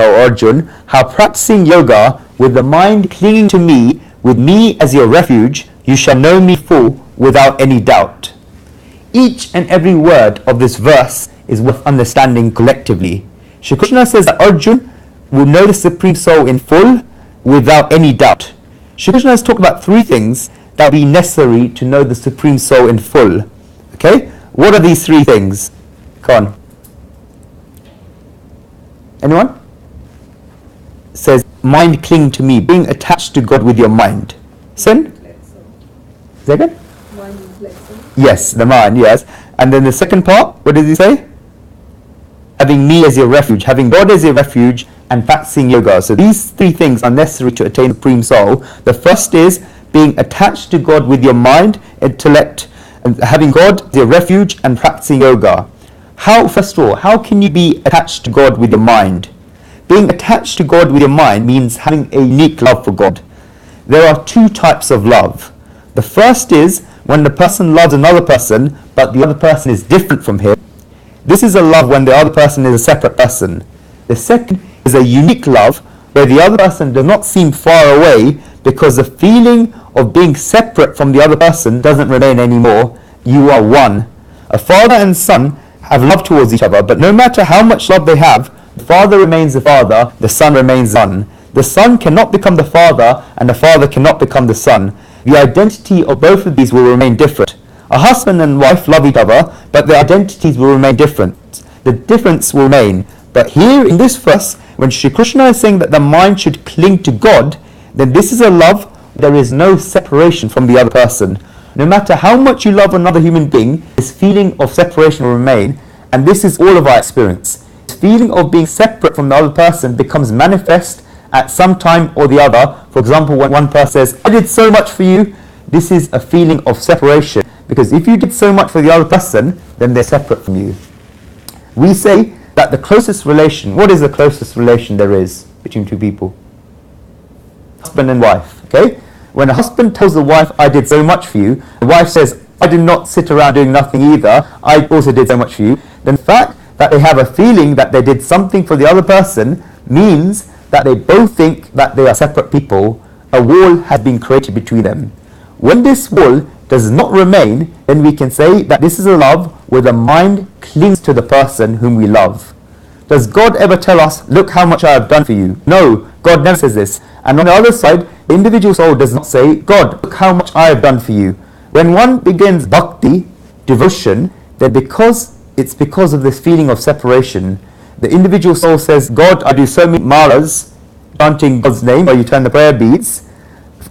O Arjun, how practicing yoga with the mind clinging to me, with me as your refuge, you shall know me full without any doubt. Each and every word of this verse is worth understanding collectively. Shri Krishna says that Arjun will know the Supreme Soul in full without any doubt. Shri Krishna has talked about three things that will be necessary to know the Supreme Soul in full. Okay? What are these three things? Come on. Anyone? It says, mind cling to me, being attached to God with your mind. Sin? Second? Mind reflection. Yes, the mind, yes. And then the second part, what does he say? Having me as your refuge, having God as your refuge, and practicing yoga. So these three things are necessary to attain the Supreme Soul. The first is being attached to God with your mind, intellect, and having God as your refuge, and practicing yoga. First of all, how can you be attached to God with your mind? Being attached to God with your mind means having a unique love for God. There are two types of love. The first is when the person loves another person, but the other person is different from him. This is a love when the other person is a separate person. The second is a unique love where the other person does not seem far away because the feeling of being separate from the other person doesn't remain anymore. You are one. A father and son have love towards each other, but no matter how much love they have, the father remains the father, the son remains the son. The son cannot become the father, and the father cannot become the son. The identity of both of these will remain different. A husband and wife love each other, but their identities will remain different. The difference will remain. But here in this verse, when Shri Krishna is saying that the mind should cling to God, then this is a love where there is no separation from the other person. No matter how much you love another human being, this feeling of separation will remain, and this is all of our experience. This feeling of being separate from the other person becomes manifest at some time or the other. For example, when one person says, I did so much for you, this is a feeling of separation, because if you did so much for the other person, then they're separate from you. We say that the closest relation, what is the closest relation there is between two people? Husband and wife, okay? When a husband tells the wife, I did so much for you, the wife says, I did not sit around doing nothing either, I also did so much for you, then the fact that they have a feeling that they did something for the other person means that they both think that they are separate people. A wall has been created between them. When this wall does not remain, then we can say that this is a love where the mind clings to the person whom we love. Does God ever tell us, look how much I have done for you? No, God never says this. And on the other side, the individual soul does not say, God, look how much I have done for you. When one begins bhakti, devotion, then it's because of this feeling of separation. The individual soul says, God, I do so many malas, chanting God's name, or you turn the prayer beads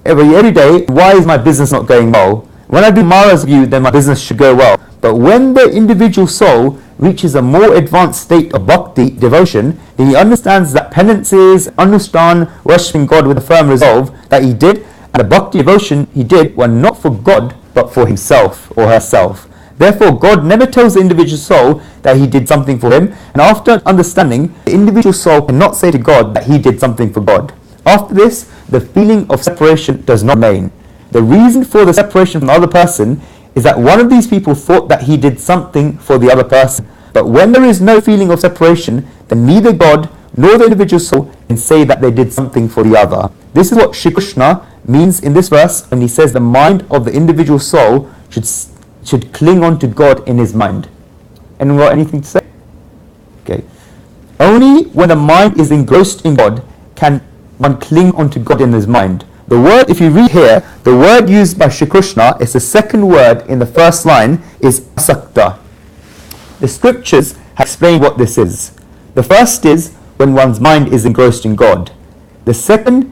every day. Why is my business not going well? When I do malas with you, then my business should go well. But when the individual soul reaches a more advanced state of bhakti, devotion, then he understands that penances, anustan, worshipping God with a firm resolve that he did, and the bhakti devotion he did were not for God, but for himself or herself. Therefore, God never tells the individual soul that he did something for him, and after understanding, the individual soul cannot say to God that he did something for God. After this, the feeling of separation does not remain. The reason for the separation from the other person is that one of these people thought that he did something for the other person. But when there is no feeling of separation, then neither God nor the individual soul can say that they did something for the other. This is what Shri Krishna means in this verse when he says the mind of the individual soul should cling on to God in his mind. Anyone got anything to say? Okay. Only when the mind is engrossed in God can one cling onto God in his mind. The word, if you read here, the word used by Shri Krishna is the second word in the first line, is asakta. The scriptures have explained what this is. The first is when one's mind is engrossed in God. The second,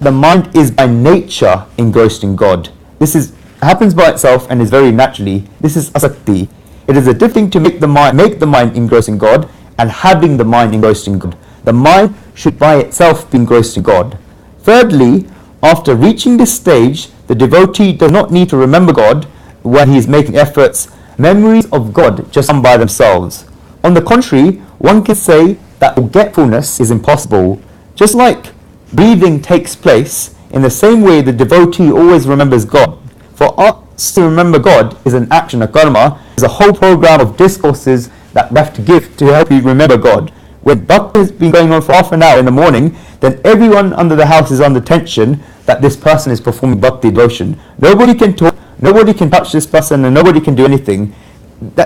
the mind is by nature engrossed in God. This happens by itself and is very naturally. This is asakti. It is a different thing to make the mind engrossed in God and having the mind engrossed in God. The mind should by itself be engrossed in God. Thirdly, after reaching this stage, the devotee does not need to remember God when he is making efforts. Memories of God just come by themselves. On the contrary, one can say that forgetfulness is impossible. Just like breathing takes place, in the same way the devotee always remembers God. For us to remember God is an action, a karma, is a whole program of discourses that we have to give to help you remember God. When bhakti has been going on for half an hour in the morning, then everyone under the house is under tension that this person is performing bhakti devotion. Nobody can talk, nobody can touch this person, and nobody can do anything.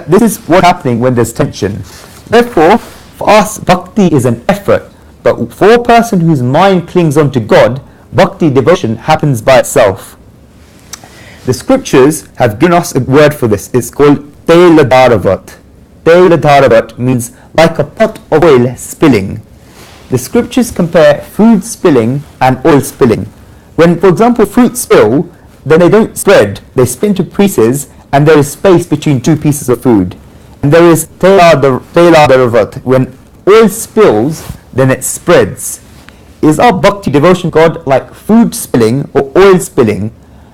This is what's happening when there's tension. Therefore, for us, bhakti is an effort. But for a person whose mind clings on to God, bhakti devotion happens by itself. The scriptures have given us a word for this. It's called Teladharavat. Teladharavat means like a pot of oil spilling. The scriptures compare food spilling and oil spilling. When, for example, fruit spill, then they don't spread. They split into pieces, and there is space between two pieces of food. And there is Teladharavat. When oil spills, then it spreads. Is our bhakti devotion to God like food spilling or oil spilling?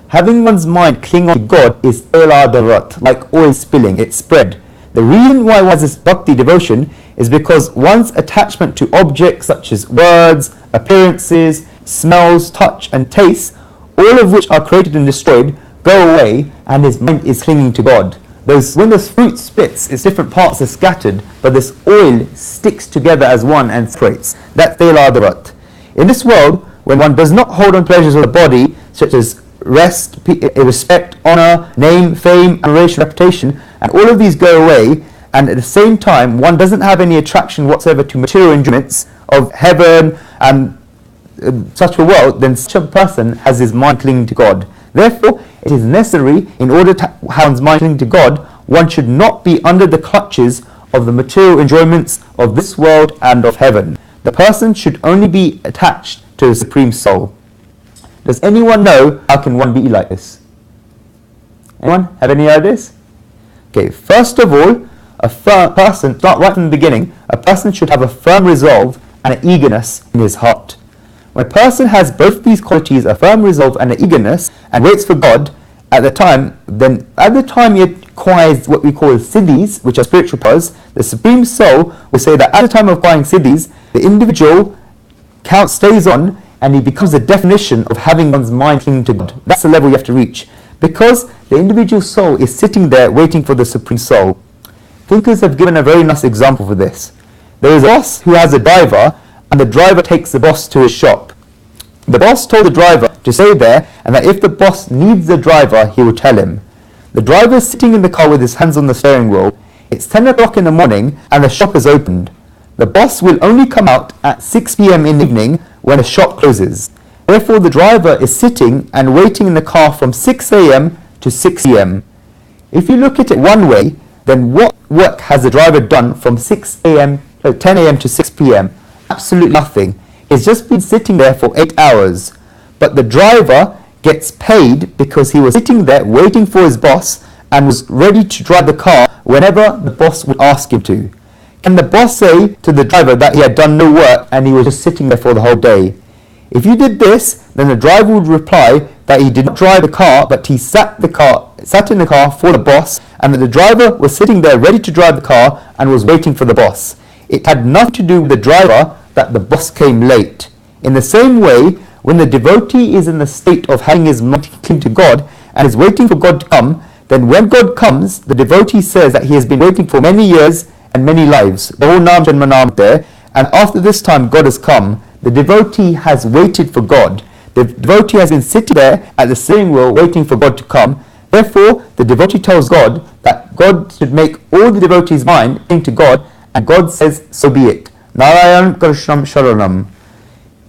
Having one's mind cling on to God is Teladharavat, like oil spilling, it spread. The reason why one has this bhakti devotion is because one's attachment to objects such as words, appearances, smells, touch and taste, all of which are created and destroyed, go away, and his mind is clinging to God. When this fruit splits, its different parts are scattered, but this oil sticks together as one and separates. That's Teladharavat. In this world, when one does not hold on pleasures of the body, such as rest, respect, honor, name, fame, admiration, reputation, and all of these go away, and at the same time one doesn't have any attraction whatsoever to material enjoyments of heaven and such a world, then such a person has his mind clinging to God. Therefore, it is necessary, in order to have one's mind clinging to God, one should not be under the clutches of the material enjoyments of this world and of heaven. The person should only be attached to the Supreme Soul. Does anyone know how can one be like this? Anyone have any ideas? Okay, first of all, a person, start right from the beginning, a person should have a firm resolve and an eagerness in his heart. When a person has both these qualities, a firm resolve and an eagerness, and waits for God at the time he acquires what we call siddhis, which are spiritual powers, the Supreme Soul will say that at the time of acquiring siddhis, the individual count stays on, and he becomes the definition of having one's mind clinging to God. That's the level you have to reach. Because the individual soul is sitting there waiting for the Supreme Soul. Thinkers have given a very nice example for this. There is a boss who has a driver, and the driver takes the boss to his shop. The boss told the driver to stay there, and that if the boss needs the driver, he will tell him. The driver is sitting in the car with his hands on the steering wheel. It's 10 o'clock in the morning, and the shop is opened. The boss will only come out at 6 p.m. in the evening when the shop closes. Therefore, the driver is sitting and waiting in the car from 6 a.m. to 6 p.m. If you look at it one way, then what work has the driver done from 10 a.m. to 6 p.m.? Absolutely nothing. He's just been sitting there for 8 hours. But the driver gets paid because he was sitting there waiting for his boss and was ready to drive the car whenever the boss would ask him to. Can the boss say to the driver that he had done no work and he was just sitting there for the whole day? If you did this, then the driver would reply that he did not drive the car, but he sat in the car for the boss, and that the driver was sitting there ready to drive the car and was waiting for the boss. It had nothing to do with the driver that the boss came late. In the same way, when the devotee is in the state of having his mind cling to God and is waiting for God to come, then when God comes, the devotee says that he has been waiting for many years and many lives. The whole Nam Janma Nam there, and after this time God has come. The devotee has waited for God. The devotee has been sitting there at the steering wheel waiting for God to come. Therefore, the devotee tells God that God should make all the devotees' mind cling to God, and God says, so be it. Narayan Krishnam Sharanam.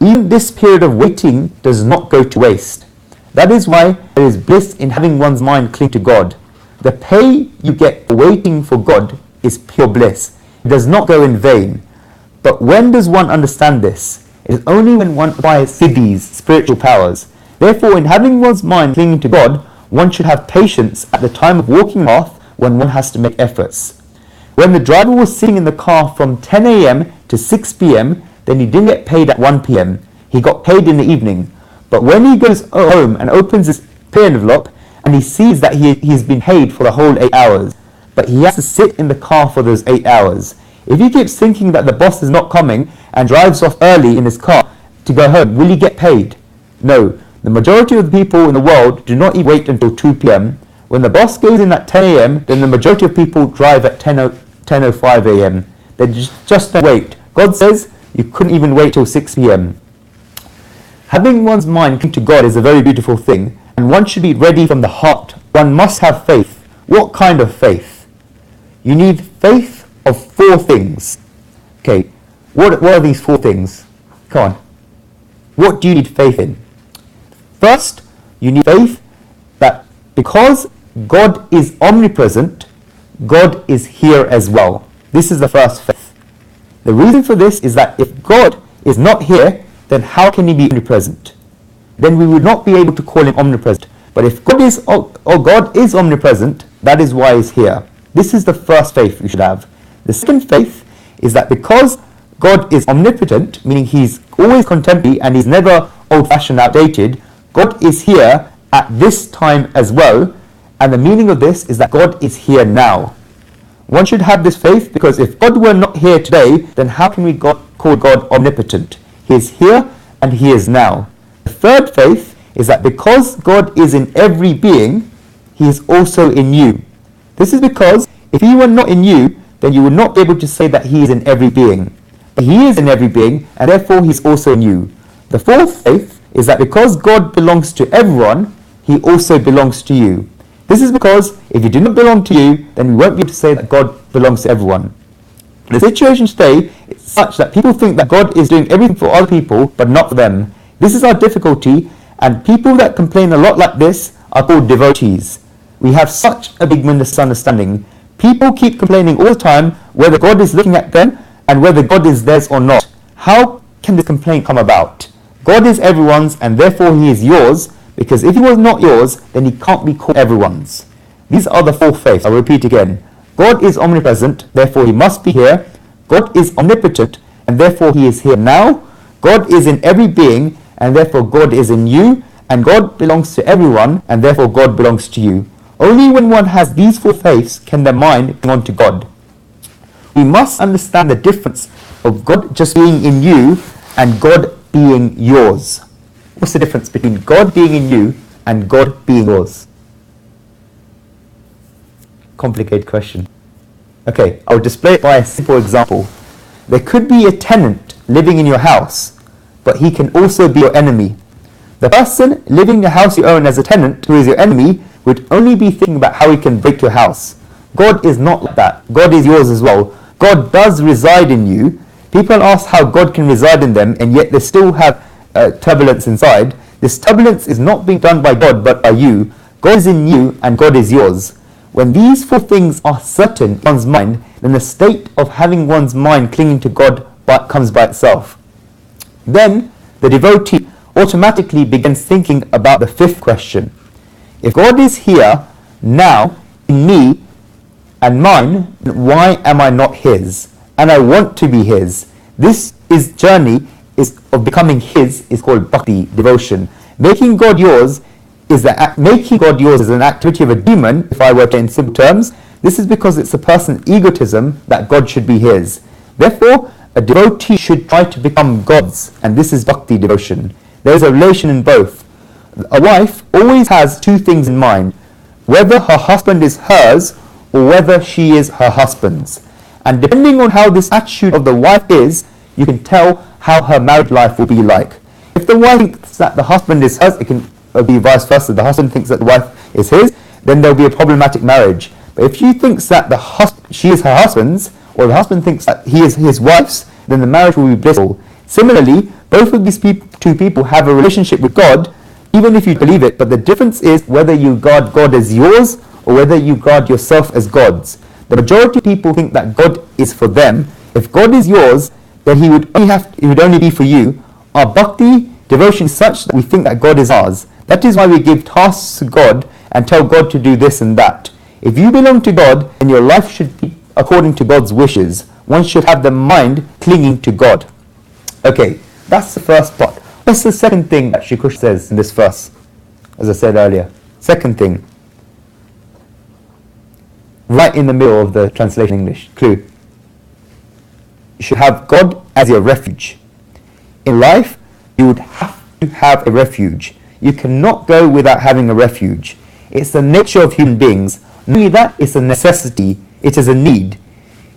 Even this period of waiting does not go to waste. That is why there is bliss in having one's mind cling to God. The pay you get for waiting for God is pure bliss. It does not go in vain. But when does one understand this? It is only when one acquires siddhis, spiritual powers. Therefore, in having one's mind clinging to God, one should have patience at the time of walking off when one has to make efforts. When the driver was sitting in the car from 10 a.m. to 6 p.m., then he didn't get paid at 1 p.m. He got paid in the evening. But when he goes home and opens his pay envelope, and he sees that he's been paid for the whole 8 hours, but he has to sit in the car for those 8 hours. If he keeps thinking that the boss is not coming and drives off early in his car to go home, will he get paid? No. The majority of the people in the world do not even wait until 2 p.m. When the boss goes in at 10 a.m., then the majority of people drive at 10:05 a.m. They just don't wait. God says you couldn't even wait till 6 p.m. Having one's mind cling to God is a very beautiful thing, and one should be ready from the heart. One must have faith. What kind of faith? You need faith of 4 things. Okay, what are these 4 things? Come on. What do you need faith in? First, you need faith that because God is omnipresent, God is here as well. This is the first faith. The reason for this is that if God is not here, then how can he be omnipresent? Then we would not be able to call him omnipresent. But if God is omnipresent, that is why he's here. This is the first faith we should have. The second faith is that because God is omnipotent, meaning he's always contemporary and he's never old-fashioned, outdated, God is here at this time as well, and the meaning of this is that God is here now. One should have this faith because if God were not here today, then how can we call God omnipotent? He is here and he is now. The third faith is that because God is in every being, he is also in you. This is because if he were not in you, then you would not be able to say that he is in every being. But he is in every being, and therefore he is also in you. The fourth faith is that because God belongs to everyone, he also belongs to you. This is because if he did not belong to you, then we won't be able to say that God belongs to everyone. The situation today is such that people think that God is doing everything for other people, but not for them. This is our difficulty, and people that complain a lot like this are called devotees. We have such a big misunderstanding. People keep complaining all the time whether God is looking at them and whether God is theirs or not. How can this complaint come about? God is everyone's and therefore he is yours, because if he was not yours, then he can't be called everyone's. These are the 4 faiths. I'll repeat again. God is omnipresent, therefore he must be here. God is omnipotent, and therefore he is here now. God is in every being, and therefore God is in you. And God belongs to everyone, and therefore God belongs to you. Only when one has these 4 faiths can their mind belong to God. We must understand the difference of God just being in you and God being yours. What's the difference between God being in you and God being yours? Complicated question. Okay, I'll display it by a simple example. There could be a tenant living in your house, but he can also be your enemy. The person living in the house you own as a tenant, who is your enemy, would only be thinking about how he can break your house. God is not like that. God is yours as well. God does reside in you. People ask how God can reside in them, and yet they still have turbulence inside. This turbulence is not being done by God, but by you. God is in you, and God is yours. When these 4 things are certain in one's mind, then the state of having one's mind clinging to God comes by itself. Then the devotee automatically begins thinking about the 5th question. If God is here, now, in me and mine, then why am I not his? And I want to be his. This journey of becoming his is called bhakti, devotion. Making God yours is an activity of a demon, if I were to in simple terms. This is because it's a person's egotism that God should be his. Therefore, a devotee should try to become God's, and this is bhakti, devotion. There is a relation in both. A wife always has 2 things in mind, whether her husband is hers or whether she is her husband's. And depending on how this attitude of the wife is, you can tell how her married life will be like. If the wife thinks that the husband is hers, it can be vice versa. The husband thinks that the wife is his, then there will be a problematic marriage. But if she thinks that she is her husband's, or the husband thinks that he is his wife's, then the marriage will be blissful. Similarly, both of these 2 people have a relationship with God, even if you believe it, but the difference is whether you regard God as yours or whether you regard yourself as God's. The majority of people think that God is for them. If God is yours, then he would only be for you. Our bhakti, devotion is such that we think that God is ours. That is why we give tasks to God and tell God to do this and that. If you belong to God, then your life should be according to God's wishes. One should have the mind clinging to God. Okay, that's the first part. What's the second thing that Shri Krishna says in this verse? As I said earlier. Second thing. Right in the middle of the translation in English. Clue. You should have God as your refuge. In life, you would have to have a refuge. You cannot go without having a refuge. It's the nature of human beings. Not only that, it's a necessity. It is a need.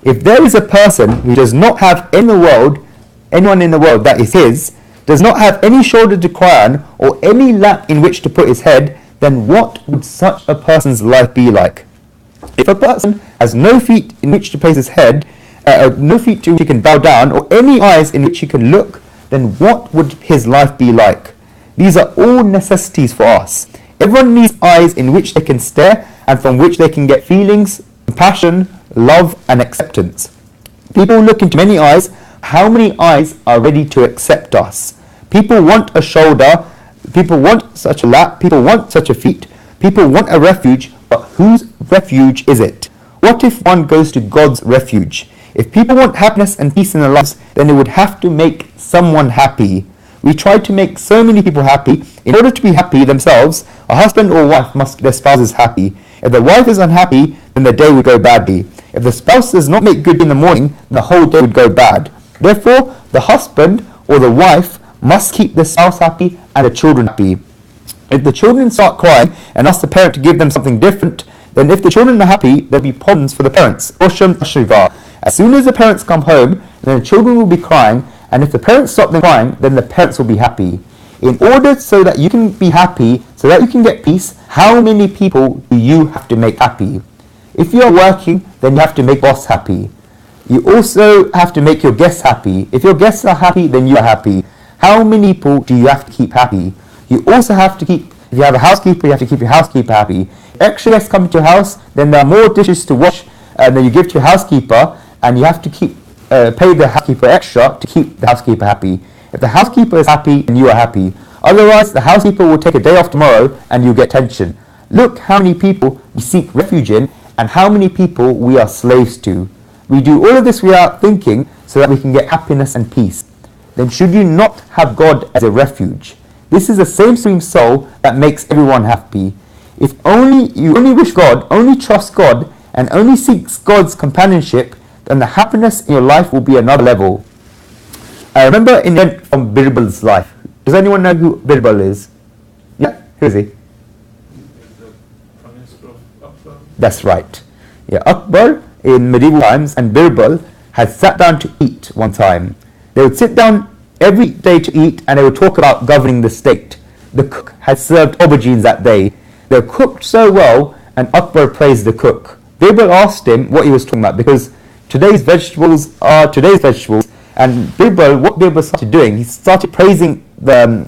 If there is a person who does not have anyone in the world that is his, does not have any shoulder to cry on, or any lap in which to put his head, then what would such a person's life be like? If a person has no feet in which to place his head, no feet to which he can bow down, or any eyes in which he can look, then what would his life be like? These are all necessities for us. Everyone needs eyes in which they can stare, and from which they can get feelings, compassion, love, and acceptance. People look into many eyes. How many eyes are ready to accept us? People want a shoulder, people want such a lap, people want such a feet, people want a refuge, but whose refuge is it? What if one goes to God's refuge? If people want happiness and peace in their lives, then they would have to make someone happy. We try to make so many people happy. In order to be happy themselves, a husband or wife must keep their spouses happy. If the wife is unhappy, then the day would go badly. If the spouse does not make good in the morning, the whole day would go bad. Therefore, the husband or the wife must keep the spouse happy and the children happy. If the children start crying and ask the parent to give them something different, then if the children are happy, there'll be problems for the parents. As soon as the parents come home, then the children will be crying, and if the parents stop them crying, then the parents will be happy. In order so that you can be happy, so that you can get peace, how many people do you have to make happy? If you are working, then you have to make boss happy. You also have to make your guests happy. If your guests are happy, then you are happy. How many people do you have to keep happy? You also have to keep, if you have a housekeeper, you have to keep your housekeeper happy. If extra guests come to your house, then there are more dishes to wash than you give to your housekeeper, and you have to keep pay the housekeeper extra to keep the housekeeper happy. If the housekeeper is happy, then you are happy. Otherwise, the housekeeper will take a day off tomorrow and you'll get tension. Look how many people we seek refuge in and how many people we are slaves to. We do all of this without thinking so that we can get happiness and peace. Then should you not have God as a refuge? This is the same supreme soul that makes everyone happy. If you only wish God, only trust God, and only seeks God's companionship, then the happiness in your life will be another level. I remember an event from Birbal's life. Does anyone know who Birbal is? Yeah, who is he? The Prime Minister of Akbar. That's right. Yeah, Akbar in medieval times and Birbal had sat down to eat one time. They would sit down every day to eat and they would talk about governing the state. The cook had served aubergines that day. They were cooked so well and Akbar praised the cook. Birbal asked him what he was talking about because today's vegetables are today's vegetables. And what Birbal started doing, he started praising the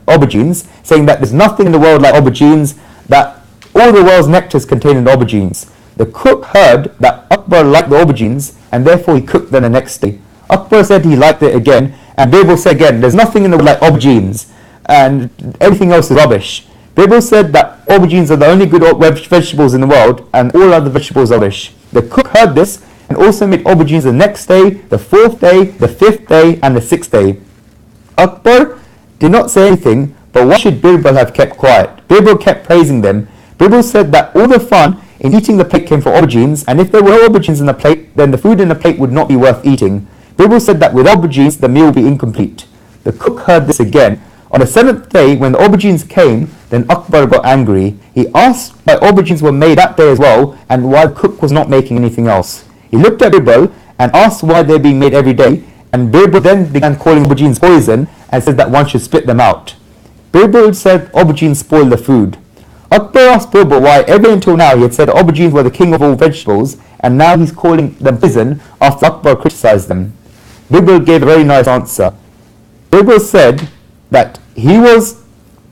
aubergines, saying that there's nothing in the world like aubergines, that all the world's nectars contained in aubergines. The cook heard that Akbar liked the aubergines, and therefore he cooked them the next day. Akbar said he liked it again, and Birbal said again, there's nothing in the world like aubergines, and everything else is rubbish. Birbal said that aubergines are the only good vegetables in the world, and all other vegetables are rubbish. The cook heard this, and also made aubergines the next day, the fourth day, the fifth day, and the sixth day. Akbar did not say anything, but why should Birbal have kept quiet? Birbal kept praising them. Birbal said that all the fun in eating the plate came from aubergines, and if there were aubergines in the plate, then the food in the plate would not be worth eating. Birbal said that with aubergines, the meal would be incomplete. The cook heard this again. On the seventh day, when the aubergines came, then Akbar got angry. He asked why aubergines were made that day as well, and why the cook was not making anything else. He looked at Birbal and asked why they're being made every day, and Birbal then began calling aubergines poison and said that one should spit them out. Birbal said aubergines spoil the food. Akbar asked Birbal why ever until now he had said aubergines were the king of all vegetables, and now he's calling them poison after Akbar criticized them. Birbal gave a very nice answer. Birbal said that he was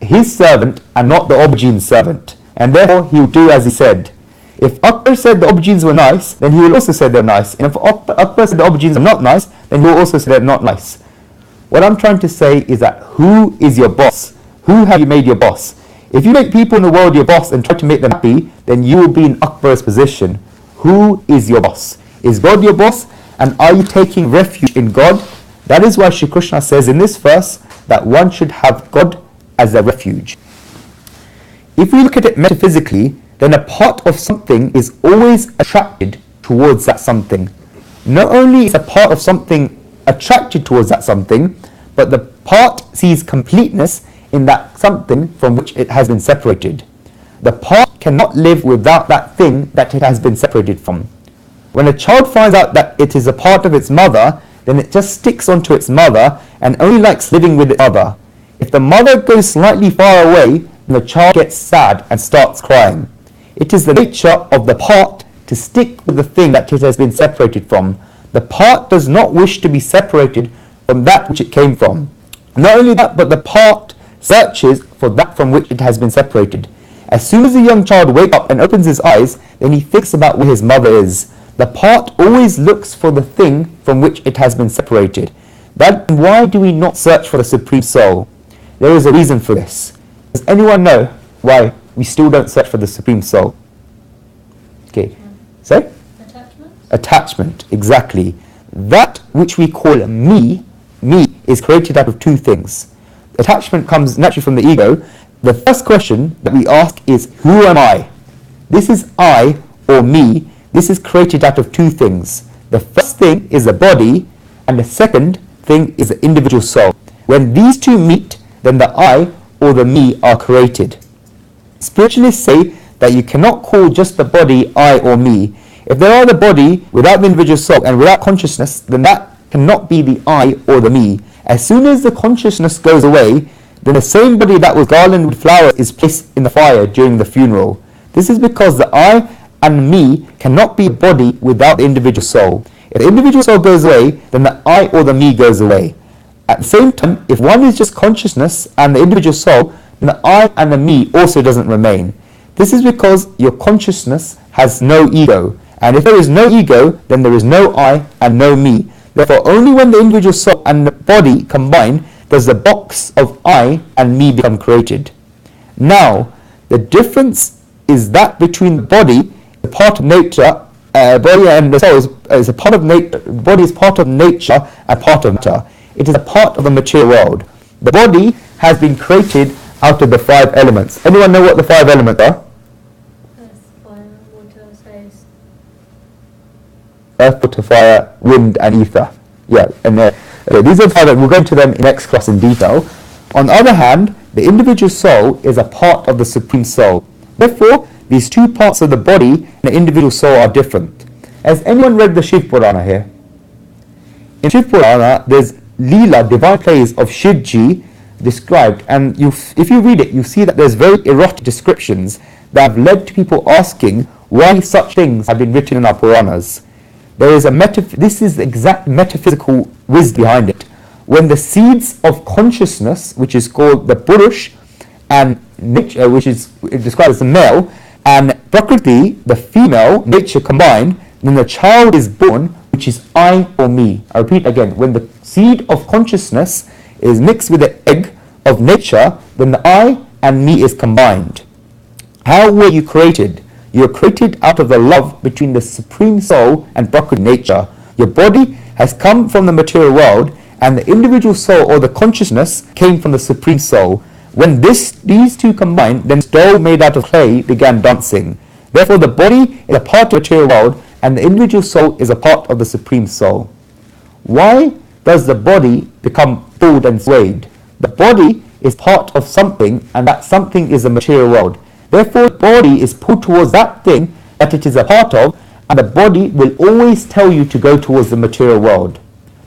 his servant and not the aubergine's servant, and therefore he would do as he said. If Akbar said the aubergines were nice, then he will also say they're nice. And if Akbar said the aubergines are not nice, then he will also say they're not nice. What I'm trying to say is that who is your boss? Who have you made your boss? If you make people in the world your boss and try to make them happy, then you will be in Akbar's position. Who is your boss? Is God your boss? And are you taking refuge in God? That is why Shri Krishna says in this verse that one should have God as a refuge. If we look at it metaphysically, then a part of something is always attracted towards that something. Not only is a part of something attracted towards that something, but the part sees completeness in that something from which it has been separated. The part cannot live without that thing that it has been separated from. When a child finds out that it is a part of its mother, then it just sticks onto its mother and only likes living with its mother. If the mother goes slightly far away, then the child gets sad and starts crying. It is the nature of the part to stick with the thing that it has been separated from. The part does not wish to be separated from that which it came from. Not only that, but the part searches for that from which it has been separated. As soon as a young child wakes up and opens his eyes, then he thinks about where his mother is. The part always looks for the thing from which it has been separated. Then why do we not search for the Supreme Soul? There is a reason for this. Does anyone know why we still don't search for the Supreme Soul? Okay, so? Attachment, exactly. That which we call me is created out of two things. Attachment comes naturally from the ego. The first question that we ask is, who am I? This is I or me. This is created out of two things. The first thing is the body, and the second thing is the individual soul. When these two meet, then the I or the me are created. Spiritualists say that you cannot call just the body I or me. If there are the body without the individual soul and without consciousness, then that cannot be the I or the me. As soon as the consciousness goes away, then the same body that was garlanded with flowers is placed in the fire during the funeral. This is because the I and me cannot be a body without the individual soul. If the individual soul goes away, then the I or the me goes away. At the same time, if one is just consciousness and the individual soul, then the I and the me also doesn't remain. This is because your consciousness has no ego. And if there is no ego, then there is no I and no me. Therefore, only when the individual soul and the body combine does the box of I and me become created. Now, the difference is that between the body, the part of nature, body and the soul is a part of nature. Body is part of nature and part of matter. It is a part of the material world. The body has been created out of the five elements. Anyone know what the five elements are? Earth, water, fire, wind, and ether. Yeah, and okay, these are five. We'll go into them in next class in detail. On the other hand, the individual soul is a part of the Supreme Soul. Therefore, these two parts of the body and the individual soul are different. Has anyone read the Shiv Purana here? In Shiv Purana, there's Leela, divine plays of Shivji described, and if you read it, you see that there's very erotic descriptions that have led to people asking why such things have been written in our Puranas. There is this is the exact metaphysical wisdom behind it. When the seeds of consciousness, which is called the Purush, and nature, which is described as the male, and Prakriti, the female, nature combined, then the child is born, which is I or me. I repeat again, when the seed of consciousness is mixed with the egg of nature, then the I and me is combined. How were you created? You are created out of the love between the Supreme Soul and Prakriti nature. Your body has come from the material world, and the individual soul or the consciousness came from the Supreme Soul. When these two combined, then the doll made out of clay began dancing. Therefore, the body is a part of the material world, and the individual soul is a part of the Supreme Soul. Why does the body become pulled and swayed? The body is part of something, and that something is the material world. Therefore, the body is pulled towards that thing that it is a part of, and the body will always tell you to go towards the material world.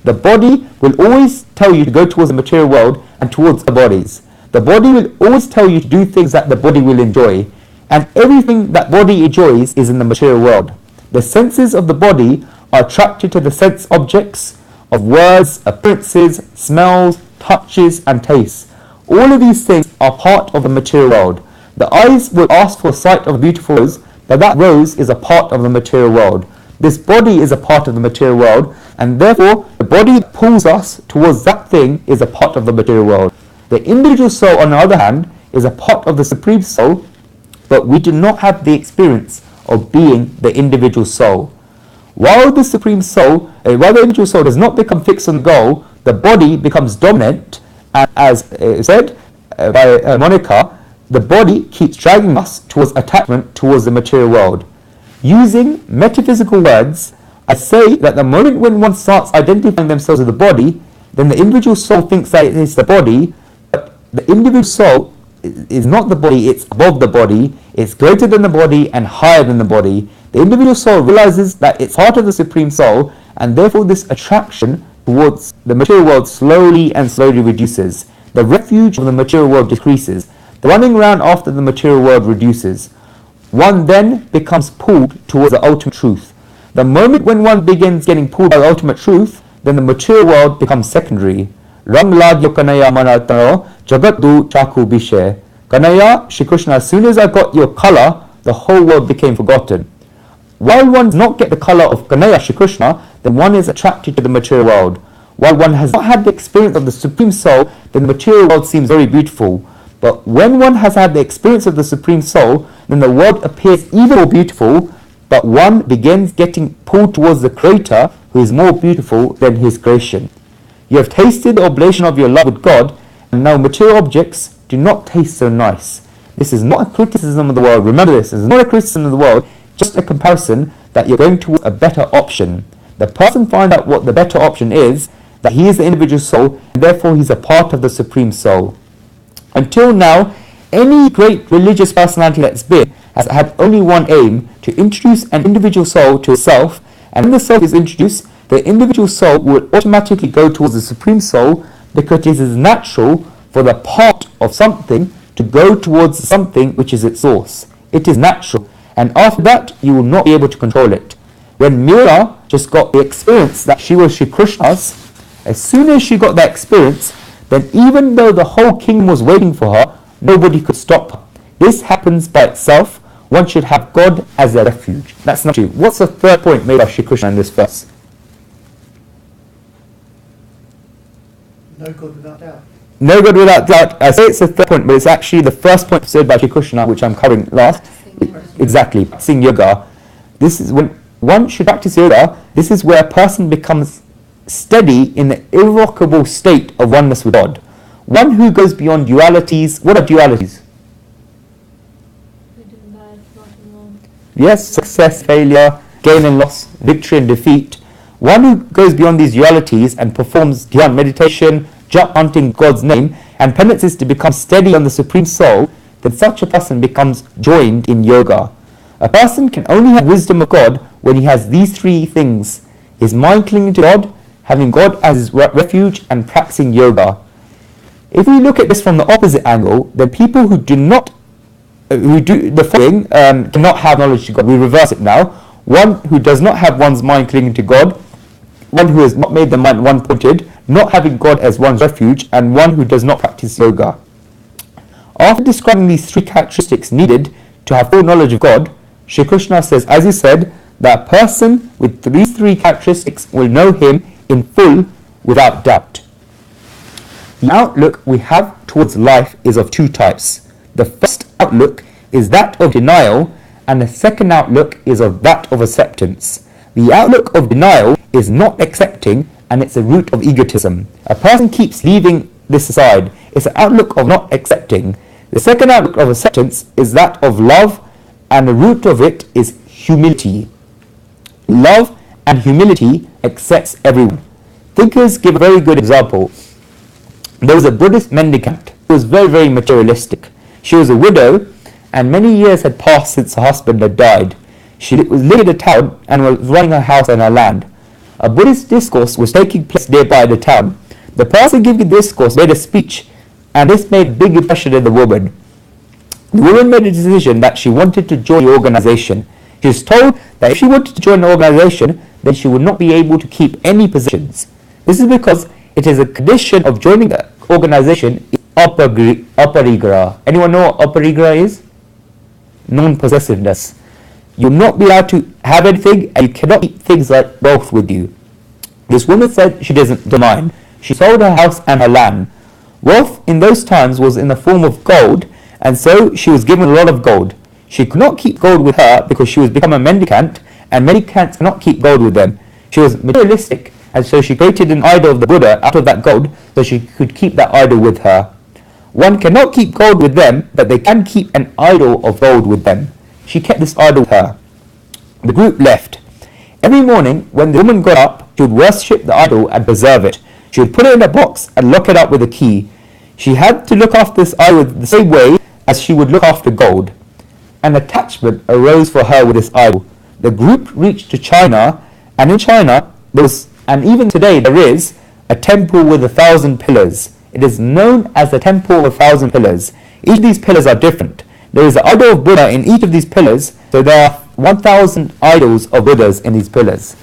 The body will always tell you to go towards the material world and towards the bodies. The body will always tell you to do things that the body will enjoy, and everything that body enjoys is in the material world. The senses of the body are attracted to the sense objects of words, appearances, smells, touches, and tastes. All of these things are part of the material world. The eyes will ask for a sight of a beautiful rose, but that rose is a part of the material world. This body is a part of the material world, and therefore the body that pulls us towards that thing is a part of the material world. The individual soul, on the other hand, is a part of the Supreme Soul, but we do not have the experience of being the individual soul. While the individual soul does not become fixed on the goal, the body becomes dominant, and as said by Monica, the body keeps dragging us towards attachment towards the material world. Using metaphysical words, I say that the moment when one starts identifying themselves with the body, then the individual soul thinks that it is the body, but the individual soul is not the body, it's above the body, it's greater than the body and higher than the body. The individual soul realizes that it's part of the Supreme Soul, and therefore this attraction towards the material world slowly reduces. The refuge of the material world decreases. The running around after the material world reduces. One then becomes pulled towards the ultimate truth. The moment when one begins getting pulled by the ultimate truth, then the material world becomes secondary. Rang lagyo kanaya manataro jagatdu chaku bishe. Kanaya, Shri Krishna, as soon as I got your color, the whole world became forgotten. While one does not get the color of Kanaya, Shri Krishna, then one is attracted to the material world. While one has not had the experience of the Supreme Soul, then the material world seems very beautiful. But when one has had the experience of the Supreme Soul, then the world appears even more beautiful, but one begins getting pulled towards the Creator, who is more beautiful than his creation. You have tasted the oblation of your love with God, and now material objects do not taste so nice. This is not a criticism of the world. Remember this, this is not a criticism of the world, just a comparison that you're going towards a better option. The person finds out what the better option is, that he is the individual soul, and therefore he's a part of the Supreme Soul. Until now, any great religious personality that's been has had only one aim, to introduce an individual soul to itself, and when the self is introduced, the individual soul will automatically go towards the Supreme Soul, because it is natural for the part of something to go towards something which is its source. It is natural, and after that you will not be able to control it. When Meera just got the experience that she was Shri Krishna's, as soon as she got that experience, then even though the whole kingdom was waiting for her, nobody could stop her. This happens by itself. One should have God as a refuge. That's not true. What's the third point made by Shri Krishna in this verse? No God without doubt. No God without doubt. I say it's the third point, but it's actually the first point said by Shri Krishna, which I'm covering last. Exactly. Practicing yoga. This is when one should practice yoga. This is where a person becomes steady in the irrevocable state of oneness with God. One who goes beyond dualities. What are dualities? Yes, success, failure, gain and loss, victory and defeat. One who goes beyond these dualities and performs dhyan meditation, japa chanting God's name, and penances to become steady on the Supreme Soul, then such a person becomes joined in yoga. A person can only have wisdom of God when he has these three things: his mind clinging to God, having God as his refuge, and practicing yoga. If we look at this from the opposite angle, then people who do the following cannot have knowledge to God. We reverse it now. One who does not have one's mind clinging to God, one who has not made the mind one-pointed, not having God as one's refuge, and one who does not practice yoga. After describing these three characteristics needed to have full knowledge of God, Shri Krishna says, as he said, that a person with these three characteristics will know him in full without doubt. The outlook we have towards life is of two types. The first outlook is that of denial, and the second outlook is of that of acceptance. The outlook of denial is not accepting, and it's a root of egotism. A person keeps leaving this aside. It's an outlook of not accepting. The second outlook of acceptance is that of love, and the root of it is humility. Love and humility accepts everyone. Thinkers give a very good example. There was a Buddhist mendicant who was very, very materialistic. She was a widow, and many years had passed since her husband had died. She was living in a town and was running her house and her land. A Buddhist discourse was taking place nearby the town. The person giving the discourse made a speech, and this made a big impression on the woman. The woman made a decision that she wanted to join the organization. She was told that if she wanted to join the organization, then she would not be able to keep any positions. This is because it is a condition of joining the organization is aparigraha. Anyone know what aparigraha is? Non-possessiveness. You'll not be allowed to have anything, and you cannot keep things like wealth with you. This woman said she doesn't mind. She sold her house and her land. Wealth in those times was in the form of gold, and so she was given a lot of gold. She could not keep gold with her because she was become a mendicant, and mendicants cannot keep gold with them. She was materialistic, and so she created an idol of the Buddha out of that gold so she could keep that idol with her. One cannot keep gold with them, but they can keep an idol of gold with them. She kept this idol with her. The group left. Every morning, when the woman got up, she would worship the idol and preserve it. She would put it in a box and lock it up with a key. She had to look after this idol the same way as she would look after gold. An attachment arose for her with this idol. The group reached to China, and in China, and even today there is, a temple with 1,000 pillars. It is known as the Temple of 1,000 Pillars. Each of these pillars are different. There is the idol of Buddha in each of these pillars, so there are 1,000 idols of Buddhas in these pillars.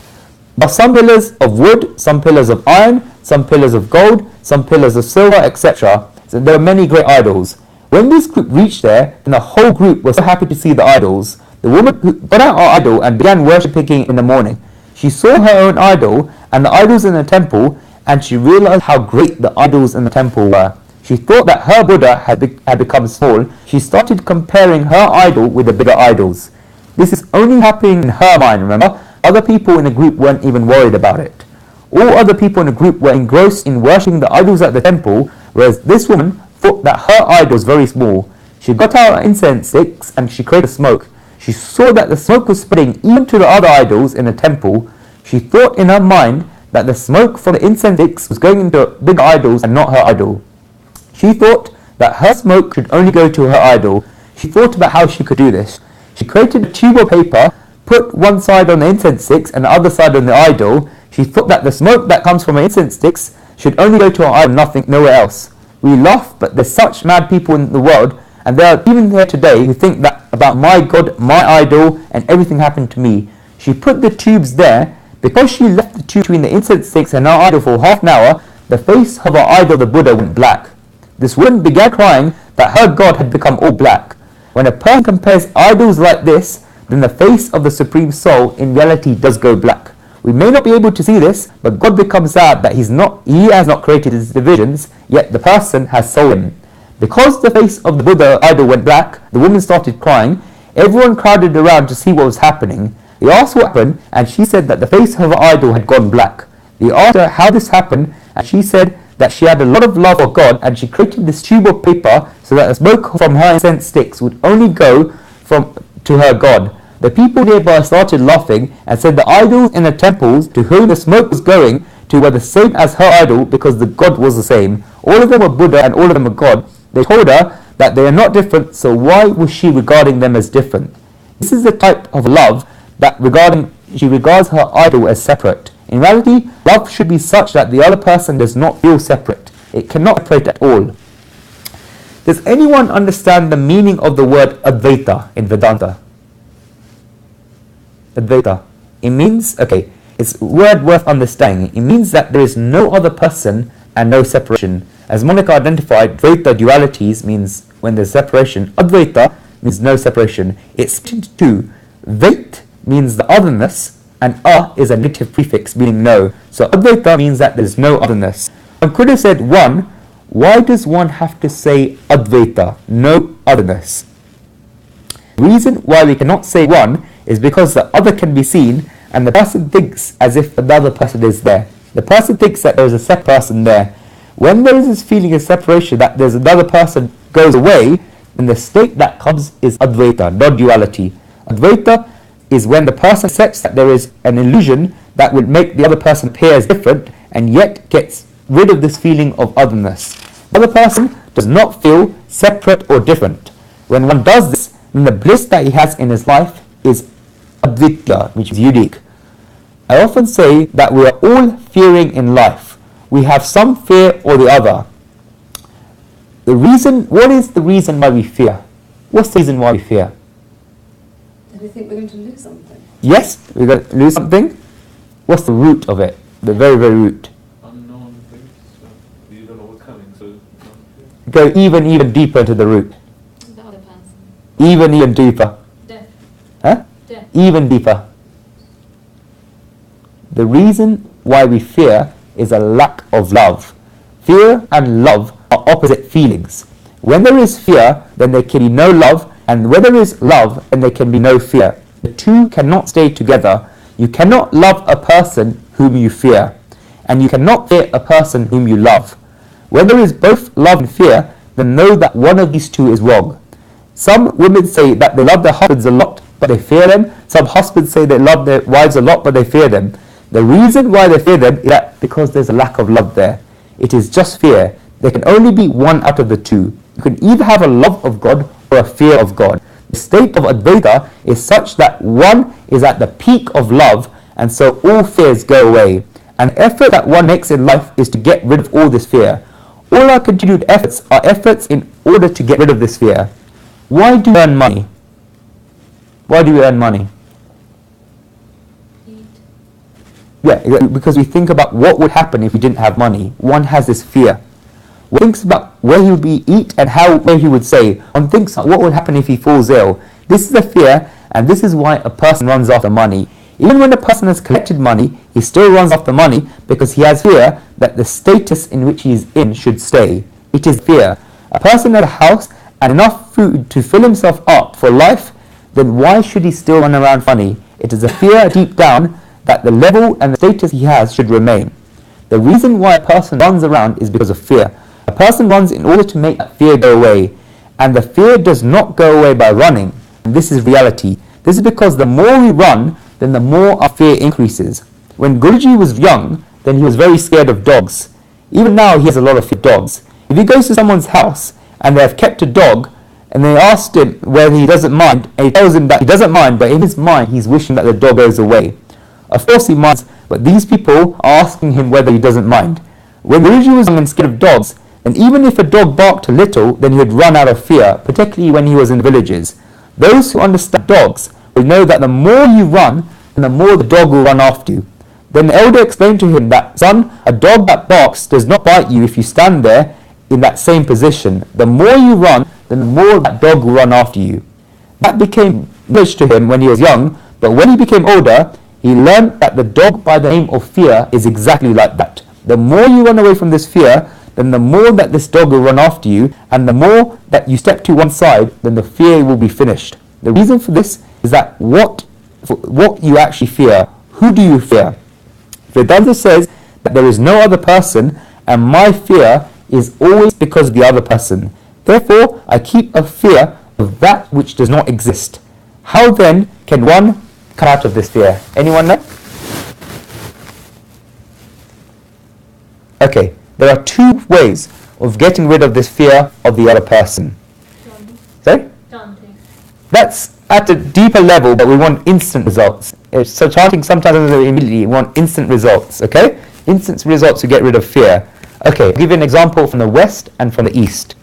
There are some pillars of wood, some pillars of iron, some pillars of gold, some pillars of silver, etc. So there are many great idols. When this group reached there, then the whole group was so happy to see the idols. The woman who got out her idol and began worshipping in the morning. She saw her own idol and the idols in the temple, and she realized how great the idols in the temple were. She thought that her Buddha had become small. She started comparing her idol with the bigger idols. This is only happening in her mind, remember? Other people in the group weren't even worried about it. All other people in the group were engrossed in worshipping the idols at the temple, whereas this woman thought that her idol was very small. She got out her incense sticks and she created smoke. She saw that the smoke was spreading even to the other idols in the temple. She thought in her mind that the smoke from the incense sticks was going into big idols and not her idol. She thought that her smoke should only go to her idol. She thought about how she could do this. She created a tube of paper, put one side on the incense sticks and the other side on the idol. She thought that the smoke that comes from the incense sticks should only go to her idol, nowhere else. We laugh, but there's such mad people in the world, and there are even here today who think that about my God, my idol, and everything happened to me. She put the tubes there. Because she left the tube between the incense sticks and her idol for half an hour, the face of her idol, the Buddha, went black. This woman began crying that her God had become all black. When a person compares idols like this, then the face of the Supreme Soul in reality does go black. We may not be able to see this, but God becomes sad that He has not created His divisions, yet the person has soul in Him. Because the face of the Buddha idol went black, the woman started crying. Everyone crowded around to see what was happening. They asked what happened, and she said that the face of her idol had gone black. They asked her how this happened, and she said that she had a lot of love for God, and she created this tube of paper so that the smoke from her incense sticks would only go to her God. The people nearby started laughing and said the idols in the temples to whom the smoke was going to were the same as her idol because the God was the same. All of them were Buddha and all of them were God. They told her that they are not different, so why was she regarding them as different? This is the type of love that she regards her idol as separate. In reality, love should be such that the other person does not feel separate. It cannot separate at all. Does anyone understand the meaning of the word Advaita in Vedanta? Advaita. It means, it's a word worth understanding. It means that there is no other person and no separation. As Monica identified, Dvaita dualities means when there's separation. Advaita means no separation. It's split into two. Vait means the otherness, and is a negative prefix meaning no. So Advaita means that there is no otherness. One could have said one. Why does one have to say Advaita, no otherness? The reason why we cannot say one is because the other can be seen, and the person thinks as if another person is there. The person thinks that there is a separate person there. When there is this feeling of separation, that there's another person goes away, then the state that comes is Advaita, non-duality. Advaita is when the person accepts that there is an illusion that would make the other person appear as different, and yet gets rid of this feeling of otherness. The other person does not feel separate or different. When one does this, then the bliss that he has in his life is Advitya, which is unique. I often say that we are all fearing in life. We have some fear or the other. What is the reason why we fear? What's the reason why we fear? Do we think we're going to lose something? Yes, we're going to lose something. What's the root of it? The very, very root. Unknown things. So you don't know what's coming, so Go even deeper into the root. The other person. Even deeper. Death. Huh? Death. Even deeper. The reason why we fear is a lack of love. Fear and love are opposite feelings. When there is fear, then there can be no love, and when there is love, then there can be no fear. The two cannot stay together. You cannot love a person whom you fear, and you cannot fear a person whom you love. When there is both love and fear, then know that one of these two is wrong. Some women say that they love their husbands a lot, but they fear them. Some husbands say they love their wives a lot, but they fear them. The reason why they fear them is that because there's a lack of love there. It is just fear. There can only be one out of the two. You can either have a love of God or a fear of God. The state of Advaita is such that one is at the peak of love, and so all fears go away. And the effort that one makes in life is to get rid of all this fear. All our continued efforts are efforts in order to get rid of this fear. Why do we earn money? Why do we earn money? Eat. Yeah, because we think about what would happen if we didn't have money. One has this fear. One thinks about where he would eat and where he would stay. One thinks about what would happen if he falls ill. This is a fear, and this is why a person runs after money. Even when a person has collected money, he still runs after money because he has fear that the status in which he is in should stay. It is fear. A person had a house and enough food to fill himself up for life, then why should he still run around for money? It is a fear deep down that the level and the status he has should remain. The reason why a person runs around is because of fear. A person runs in order to make that fear go away, and the fear does not go away by running. And this is reality. This is because the more we run, then the more our fear increases. When Guruji was young, then he was very scared of dogs. Even now he has a lot of fear of dogs. If he goes to someone's house and they have kept a dog, and they asked him whether he doesn't mind, and he tells him that he doesn't mind, but in his mind he's wishing that the dog goes away. Of course he minds, but these people are asking him whether he doesn't mind. When Guruji was young and scared of dogs, and even if a dog barked a little, then he would run out of fear, particularly when he was in villages. Those who understand dogs will know that the more you run, then the more the dog will run after you. Then the elder explained to him that, son, a dog that barks does not bite you if you stand there in that same position. The more you run, then the more that dog will run after you. That became knowledge to him when he was young, but when he became older, he learned that the dog by the name of fear is exactly like that. The more you run away from this fear, then the more that this dog will run after you, and the more that you step to one side, then the fear will be finished. The reason for this is that what you actually fear. Who do you fear? Vedanta says that there is no other person, and my fear is always because of the other person. Therefore, I keep a fear of that which does not exist. How then can one come out of this fear? Anyone know? Okay, there are two ways of getting rid of this fear of the other person. Sorry? Chanting. That's at a deeper level, but we want instant results. So chanting sometimes immediately, we want instant results, okay? Instant results to get rid of fear. Okay, I'll give you an example from the West and from the East.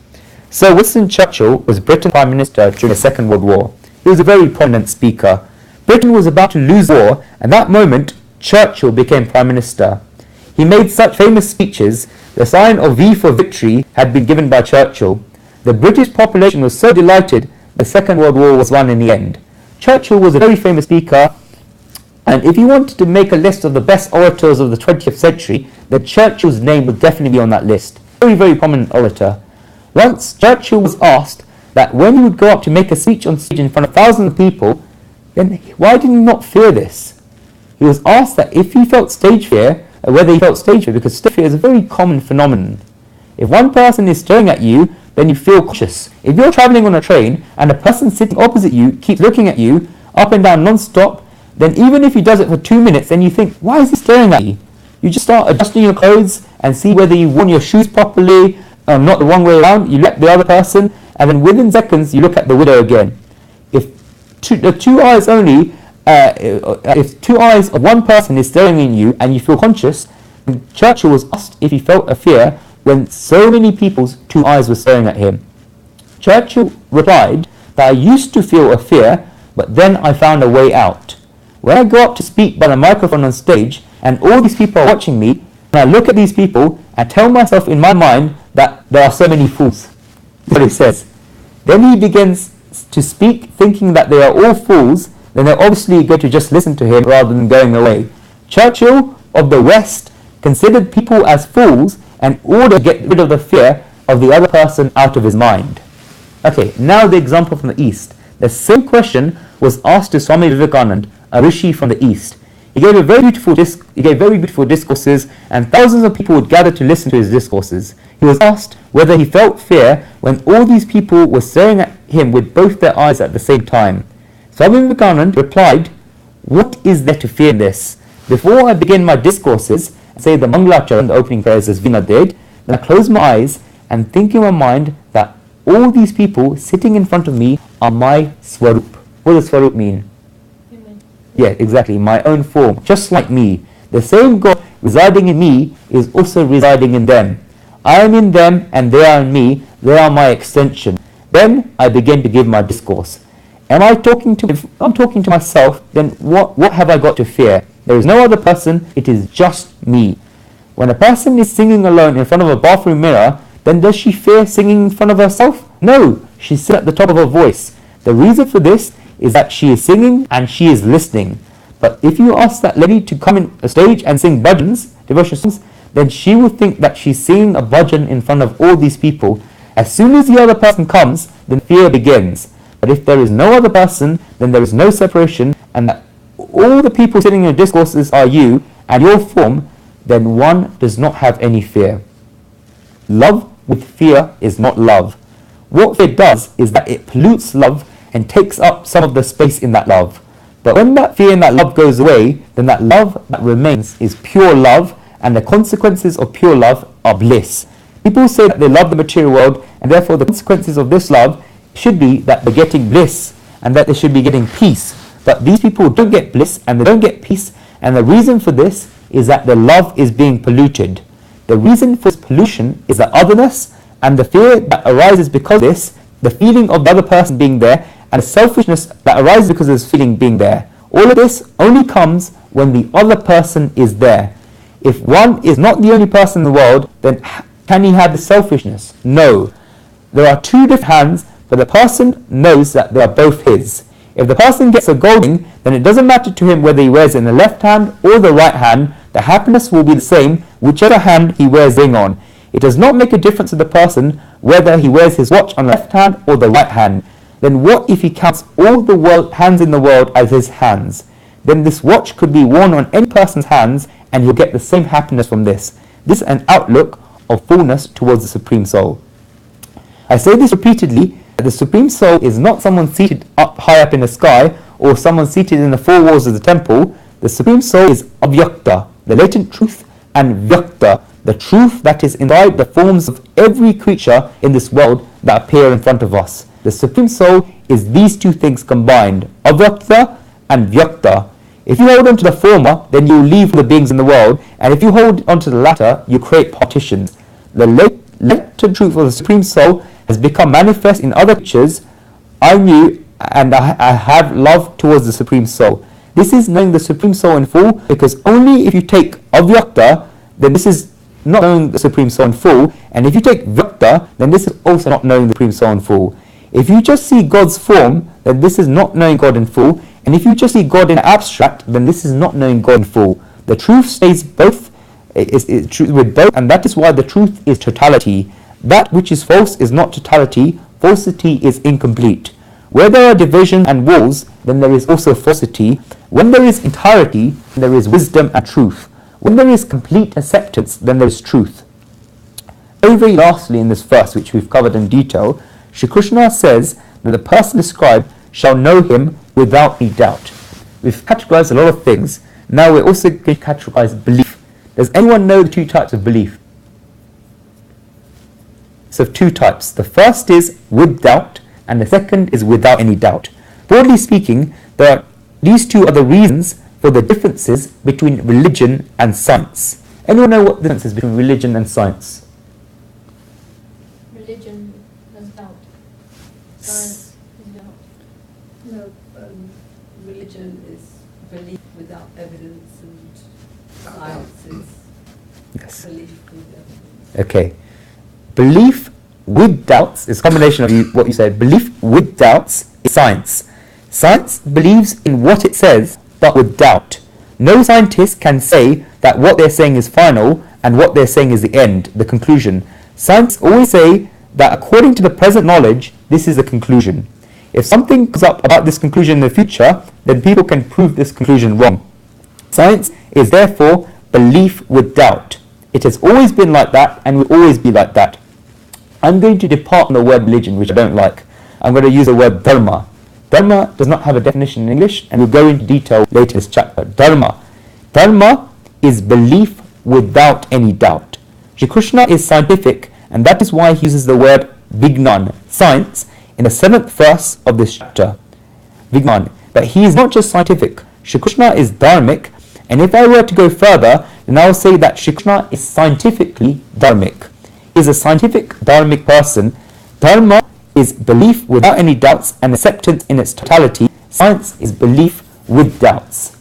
Sir Winston Churchill was Britain's Prime Minister during the Second World War. He was a very prominent speaker. Britain was about to lose the war, and at that moment, Churchill became Prime Minister. He made such famous speeches. The sign of V for victory had been given by Churchill. The British population was so delighted the Second World War was won in the end. Churchill was a very famous speaker, and if you wanted to make a list of the best orators of the 20th century, then Churchill's name would definitely be on that list. Very, very prominent orator. Once Churchill was asked that when he would go up to make a speech on stage in front of thousands of people, then why did he not fear this? He was asked that if he felt stage fear, whether he felt stage fear, because stage fear is a very common phenomenon. If one person is staring at you, then you feel cautious. If you're traveling on a train and a person sitting opposite you keeps looking at you up and down non-stop, then even if he does it for 2 minutes, then you think, why is he staring at you? You just start adjusting your clothes and see whether you've worn your shoes properly, not the wrong way around. You let the other person, and then within seconds you look at the window again. If two eyes of one person is staring at you and you feel conscious, Churchill was asked if he felt a fear when so many people's 2 eyes were staring at him. Churchill replied that I used to feel a fear, but then I found a way out. When I go up to speak by the microphone on stage and all these people are watching me, and I look at these people and tell myself in my mind that there are so many fools. That's what he says. Then he begins to speak thinking that they are all fools, then they're obviously going to just listen to him rather than going away. Churchill of the West considered people as fools in order to get rid of the fear of the other person out of his mind. Okay, now the example from the East. The same question was asked to Swami Vivekananda, a rishi from the East. He gave very beautiful discourses, and thousands of people would gather to listen to his discourses. He was asked whether he felt fear when all these people were staring at him with both their eyes at the same time. Swami Vivekananda replied, "What is there to fear in this? Before I begin my discourses and say the Mangalacharan, the opening prayers as Vina did, then I close my eyes and think in my mind that all these people sitting in front of me are my Swarup. What does Swarup mean? Amen. Yeah, exactly, my own form, just like me. The same God residing in me is also residing in them. I am in them and they are in me. They are my extension. Then I begin to give my discourse. Am I talking to, if I'm talking to myself, then what have I got to fear? There is no other person, it is just me. When a person is singing alone in front of a bathroom mirror, then does she fear singing in front of herself? No, she sings at the top of her voice. The reason for this is that she is singing and she is listening. But if you ask that lady to come in a stage and sing bhajans, devotional songs, then she will think that she's singing a bhajan in front of all these people. As soon as the other person comes, then fear begins. But if there is no other person, then there is no separation, and that all the people sitting in your discourses are you and your form, then one does not have any fear. Love with fear is not love. What fear does is that it pollutes love and takes up some of the space in that love. But when that fear and that love goes away, then that love that remains is pure love, and the consequences of pure love are bliss. People say that they love the material world, and therefore the consequences of this love should be that they're getting bliss and that they should be getting peace. But these people don't get bliss and they don't get peace, and the reason for this is that the love is being polluted. The reason for this pollution is the otherness and the fear that arises because of this, the feeling of the other person being there, and the selfishness that arises because of this feeling being there. All of this only comes when the other person is there. If one is not the only person in the world, then can he have the selfishness? No. There are two different hands, but the person knows that they are both his. If the person gets a gold ring, then it doesn't matter to him whether he wears it in the left hand or the right hand. The happiness will be the same, whichever hand he wears the ring on. It does not make a difference to the person whether he wears his watch on the left hand or the right hand. Then what if he counts all the hands in the world as his hands? Then this watch could be worn on any person's hands and he'll get the same happiness from this. This is an outlook of fullness towards the Supreme Soul. I say this repeatedly, that the Supreme Soul is not someone seated high up in the sky or someone seated in the four walls of the temple. The Supreme Soul is avyakta, the latent truth, and vyakta, the truth that is inside the forms of every creature in this world that appear in front of us. The Supreme Soul is these two things combined, avyakta and vyakta. If you hold on to the former, then you leave the beings in the world, and if you hold on to the latter, you create partitions. The latent truth of the Supreme Soul has become manifest in other creatures. I knew and I have love towards the Supreme Soul. This is knowing the Supreme Soul in full, because only if you take avyakta, then this is not knowing the Supreme Soul in full, and if you take vyakta, then this is also not knowing the Supreme Soul in full. If you just see God's form, then this is not knowing God in full, and if you just see God in abstract, then this is not knowing God in full. The truth stays both, is with both, and that is why the truth is totality. That which is false is not totality, falsity is incomplete. Where there are division and walls, then there is also falsity. When there is entirety, there is wisdom and truth. When there is complete acceptance, then there is truth. Very lastly in this verse, which we've covered in detail, Shri Krishna says that the person described shall know him without any doubt. We've categorized a lot of things. Now we're also going to categorize belief. Does anyone know the two types of belief? So two types. The first is with doubt, and the second is without any doubt. Broadly speaking, these two are the reasons for the differences between religion and science. Anyone know what the difference is between religion and science? Religion has doubt. Science is doubt. No, religion is belief without evidence, and science is Yes. belief with evidence. Okay. Belief with doubts is a combination of what you said. Belief with doubts is science. Science believes in what it says, but with doubt. No scientist can say that what they're saying is final and what they're saying is the end, the conclusion. Science always say that according to the present knowledge, this is the conclusion. If something comes up about this conclusion in the future, then people can prove this conclusion wrong. Science is therefore belief with doubt. It has always been like that and will always be like that. I'm going to depart from the word religion, which I don't like. I'm going to use the word dharma. Dharma does not have a definition in English, and we'll go into detail later in this chapter. Dharma. Dharma is belief without any doubt. Shri Krishna is scientific And that is why he uses the word Vignan, science, in the 7th verse of this chapter. Vignan. But he is not just scientific. Shri Krishna is dharmic, and if I were to go further, then I will say that Shri Krishna is scientifically dharmic. He is a scientific dharmic person. Dharma is belief without any doubts and acceptance in its totality. Science is belief with doubts.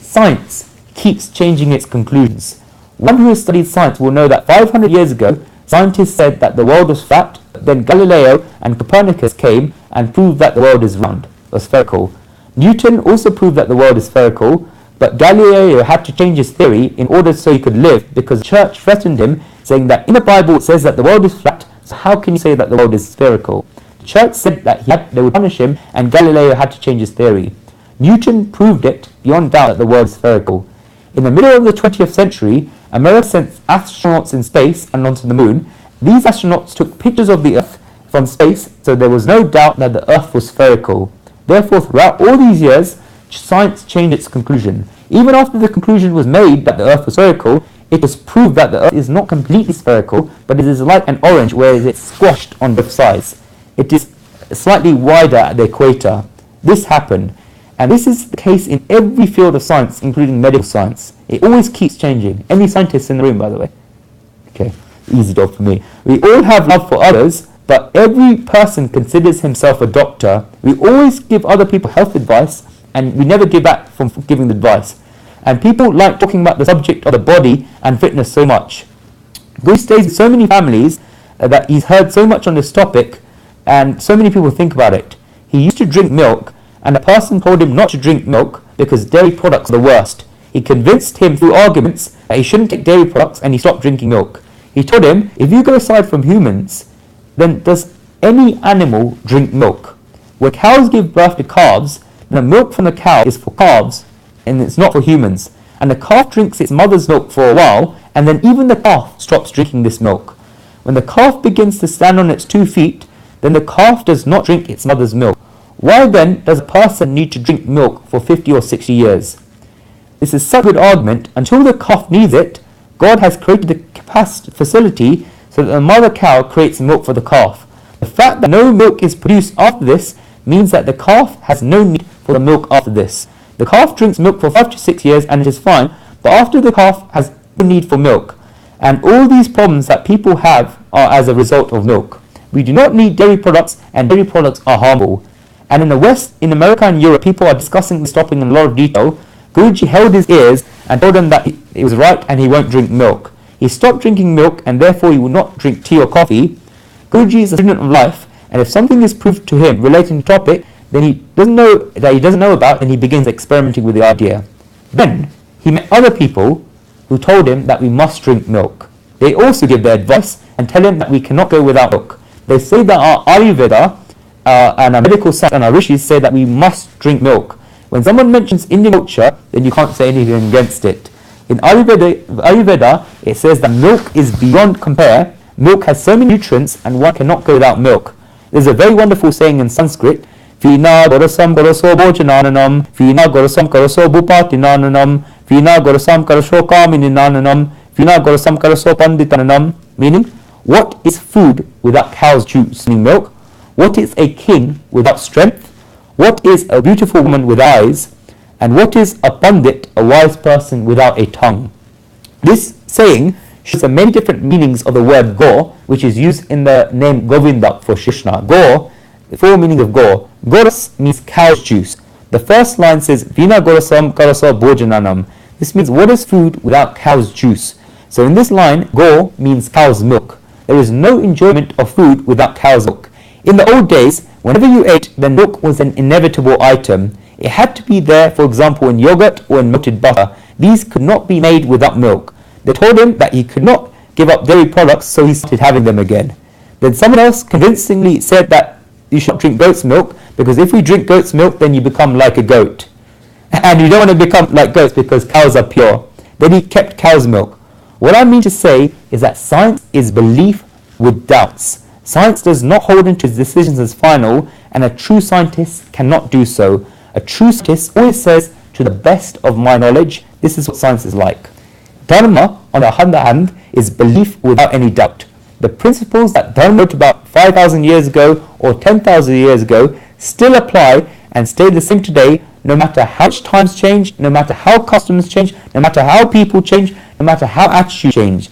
Science keeps changing its conclusions. One who has studied science will know that 500 years ago, scientists said that the world was flat, but then Galileo and Copernicus came and proved that the world is round, or spherical. Newton also proved that the world is spherical, but Galileo had to change his theory in order so he could live, because the church threatened him, saying that in the Bible it says that the world is flat, so how can you say that the world is spherical? The church said that they would punish him, and Galileo had to change his theory. Newton proved it beyond doubt that the world is spherical. In the middle of the 20th century, America sent astronauts in space and onto the moon. These astronauts took pictures of the Earth from space, so there was no doubt that the Earth was spherical. Therefore, throughout all these years, science changed its conclusion. Even after the conclusion was made that the Earth was spherical, it was proved that the Earth is not completely spherical, but it is like an orange, whereas it's squashed on both sides. It is slightly wider at the equator. This happened, and this is the case in every field of science, including medical science. It always keeps changing. Any scientist in the room, by the way? Okay, easy job for me. We all have love for others, but every person considers himself a doctor. We always give other people health advice, and we never give back from giving the advice. And people like talking about the subject of the body and fitness so much. Guru stays with so many families that he's heard so much on this topic, and so many people think about it. He used to drink milk, and a person told him not to drink milk because dairy products are the worst. He convinced him through arguments that he shouldn't take dairy products, and he stopped drinking milk. He told him, if you go aside from humans, then does any animal drink milk? When cows give birth to calves, then the milk from the cow is for calves, and it's not for humans. And the calf drinks its mother's milk for a while, and then even the calf stops drinking this milk. When the calf begins to stand on its 2 feet, then the calf does not drink its mother's milk. Why then does a person need to drink milk for 50 or 60 years? This is such a good argument. Until the calf needs it, God has created the facility so that the mother cow creates milk for the calf. The fact that no milk is produced after this means that the calf has no need for the milk after this. The calf drinks milk for 5 to 6 years and it is fine, but after the calf has no need for milk. And all these problems that people have are as a result of milk. We do not need dairy products, and dairy products are harmful. And in the West, in America and Europe, people are discussing this topic in a lot of detail. Guruji held his ears and told him that it was right and he won't drink milk. He stopped drinking milk and therefore he will not drink tea or coffee. Guruji is a student of life, and if something is proved to him relating to the topic then he doesn't know about, then he begins experimenting with the idea. Then he met other people who told him that we must drink milk. They also give their advice and tell him that we cannot go without milk. They say that our Ayurveda and our medical science and our rishis say that we must drink milk. When someone mentions Indian culture, then you can't say anything against it. In Ayurveda, it says that milk is beyond compare. Milk has so many nutrients and one cannot go without milk. There's a very wonderful saying in Sanskrit, Vina gorasam goroso bhojanananam, Vina gorasam karoso bhupatinananam, Vina gorasam karoso kamininananam, Vina gorasam karoso panditananam, meaning, what is food without cow's juice, meaning milk? What is a king without strength? What is a beautiful woman with eyes? And what is a pandit, a wise person without a tongue? This saying shows the many different meanings of the word go, which is used in the name Govinda for Krishna. Go, the 4 meanings of go. Goras means cow's juice. The first line says, Vina gorasam karaso bhojananam. This means what is food without cow's juice? So in this line, go means cow's milk. There is no enjoyment of food without cow's milk. In the old days, whenever you ate, then milk was an inevitable item. It had to be there, for example, in yogurt or in melted butter. These could not be made without milk. They told him that he could not give up dairy products, so he started having them again. Then someone else convincingly said that you should not drink goat's milk, because if we drink goat's milk, then you become like a goat. And you don't want to become like goats because cows are pure. Then he kept cow's milk. What I mean to say is that science is belief with doubts. Science does not hold into its decisions as final, and a true scientist cannot do so. A true scientist always says, to the best of my knowledge, this is what science is like. Dharma, on the other hand, is belief without any doubt. the principles that Dharma wrote about 5,000 years ago or 10,000 years ago still apply and stay the same today, no matter how much times change, no matter how customs change, no matter how people change, no matter how attitudes change.